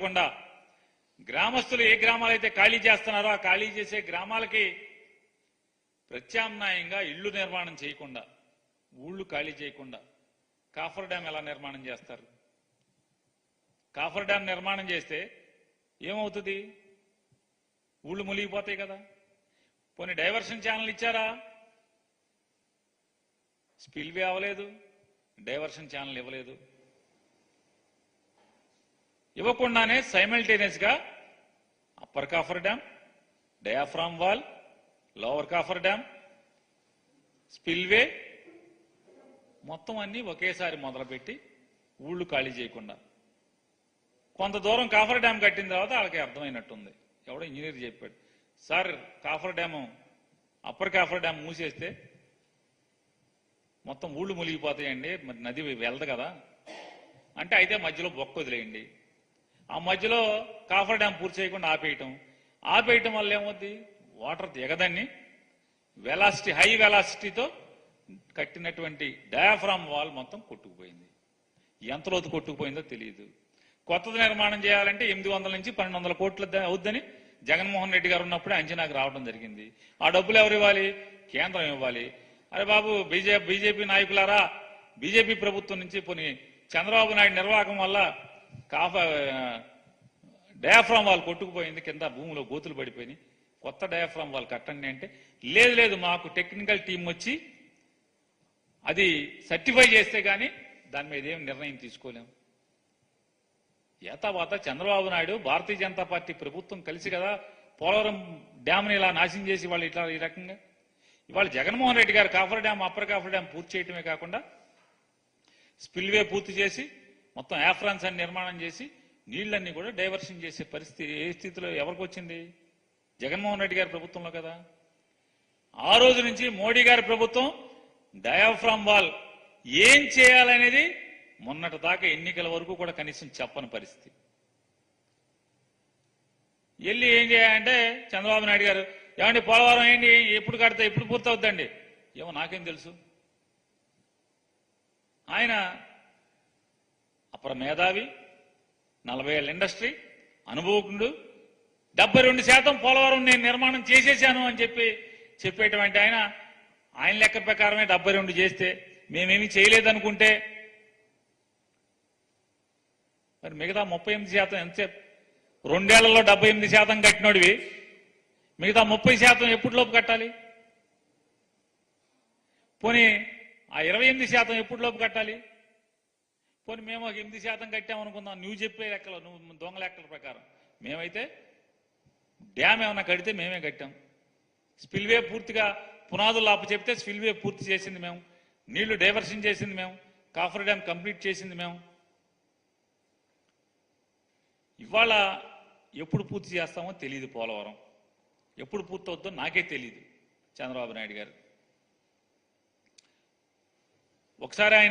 కాకుండా గ్రామస్తులు ఏ గ్రామాలైతే ఖాళీ చేస్తున్నారో ఆ ఖాళీ చేసే గ్రామాలకి ప్రత్యామ్నాయంగా ఇళ్లు నిర్మాణం చేయకుండా, ఊళ్ళు ఖాళీ చేయకుండా కాఫర్ డ్యాం ఎలా నిర్మాణం చేస్తారు? కాఫర్ డ్యాం నిర్మాణం చేస్తే ఏమవుతుంది? ఊళ్ళు మునిగిపోతాయి కదా. పోనీ డైవర్షన్ ఛానల్ ఇచ్చారా? స్పిల్వే అవ్వలేదు, డైవర్షన్ ఛానల్ ఇవ్వలేదు. ఇవ్వకుండానే సైమల్టేనియస్ గా upper coffer dam, diaphragm wall, lower coffer dam, spillway మొత్తం అన్ని ఒకేసారి మొదలుపెట్టి ఊళ్ళు ఖాళీ చేయకుండా కొంత దూరం కాఫర్ డ్యాం కట్టిన తర్వాత వాళ్ళకి అర్థమైనట్టుంది. ఎవడో ఇంజనీర్ చెప్పాడు, sir coffer dam upper coffer dam మూసేస్తే మొత్తం ఊళ్ళు మునిగిపోతాయండి, మరి నది వెళ్దు కదా అంటే, అయితే మధ్యలో బొక్క వదిలేయండి. ఆ మధ్యలో కాఫర్ డ్యాం పూర్తి చేయకుండా ఆపేయటం వల్ల ఏమవుద్ది? వాటర్ దిగదాన్ని వెలాసిటీ, హై వెలాసిటీతో కట్టినటువంటి డయాఫ్రామ్ వాల్ మొత్తం కొట్టుకుపోయింది. ఎంత లోతు కొట్టుకుపోయిందో తెలియదు. కొత్తది నిర్మాణం చేయాలంటే 800 నుంచి 1200 కోట్లు అవుద్దని జగన్మోహన్ రెడ్డి గారు ఉన్నప్పుడే అంచనాకు రావడం జరిగింది. ఆ డబ్బులు ఎవరు ఇవ్వాలి? కేంద్రం ఇవ్వాలి. అరే బాబు, బీజేపీ నాయకులారా, బీజేపీ ప్రభుత్వం నుంచి పోనీ చంద్రబాబు నాయుడు నిర్వాహకం వల్ల డయాఫ్రామ్ వాల్ కొట్టుకుపోయింది, కింద భూమిలో గోతులు పడిపోయినాయి, కొత్త డయాఫ్రామ్ వాల్ కట్టండి అంటే, లేదు మాకు టెక్నికల్ టీం వచ్చి అది సర్టిఫై చేస్తే గానీ దాని మీద ఏం నిర్ణయం తీసుకోలేము. ఏతావాత చంద్రబాబు నాయుడు, భారతీయ జనతా పార్టీ ప్రభుత్వం కలిసి కదా పోలవరం డ్యామ్ని ఇలా నాశనం చేసి వాళ్ళు ఇట్లా ఈ రకంగా ఇవాళ జగన్మోహన్ రెడ్డి గారు coffer dam, upper coffer dam పూర్తి చేయటమే కాకుండా స్పిల్వే పూర్తి చేసి మొత్తం యాఫ్రాన్స్ అని నిర్మాణం చేసి నీళ్లన్నీ కూడా డైవర్షన్ చేసే పరిస్థితి ఏ స్థితిలో ఎవరికి వచ్చింది? జగన్మోహన్ రెడ్డి గారి ప్రభుత్వంలో కదా. ఆ రోజు నుంచి మోడీ గారి ప్రభుత్వం డయాఫ్రామ్ వాల్ ఏం చేయాలనేది మొన్నటి దాకా ఎన్నికల వరకు కూడా కనీసం చెప్పని పరిస్థితి. వెళ్ళి ఏం చేయాలంటే చంద్రబాబు నాయుడు గారు, ఏమండి పోలవరం ఏంటి, ఎప్పుడు కడితే ఎప్పుడు పూర్తవుద్దండి? ఏమో నాకేం తెలుసు. ఆయన అపర మేధావి, 40 ఏళ్ళ ఇండస్ట్రీ అనుభవకుడు, 72% పోలవరం నేను నిర్మాణం చేసేసాను అని చెప్పేటువంటి ఆయన లెక్క ప్రకారమే 72 చేస్తే, మేమేమీ చేయలేదనుకుంటే మరి మిగతా 38% ఎంతసేపు? 2 ఏళ్లలో 78% కట్టినోడివి, మిగతా 30% ఎప్పటిలోపు కట్టాలి? పోనీ ఆ 28% ఎప్పటిలోపు కట్టాలి? పోనీ మేము ఒక 8% కట్టామనుకుందాం, నువ్వు చెప్పే లెక్కలు, నువ్వు దొంగ లెక్కల ప్రకారం. మేమైతే డ్యామ్ ఏమన్నా కడితే మేమే కట్టాం. స్పిల్వే పూర్తిగా పునాదులు అప్పు చెప్తే స్పిల్వే పూర్తి చేసింది మేము, నీళ్లు డైవర్షన్ చేసింది మేము, కాఫర్ డ్యామ్ కంప్లీట్ చేసింది మేము. ఇవాళ ఎప్పుడు పూర్తి చేస్తామో తెలియదు. పోలవరం ఎప్పుడు పూర్తవుతుందో నాకే తెలియదు. చంద్రబాబు నాయుడు గారు ఒకసారి ఆయన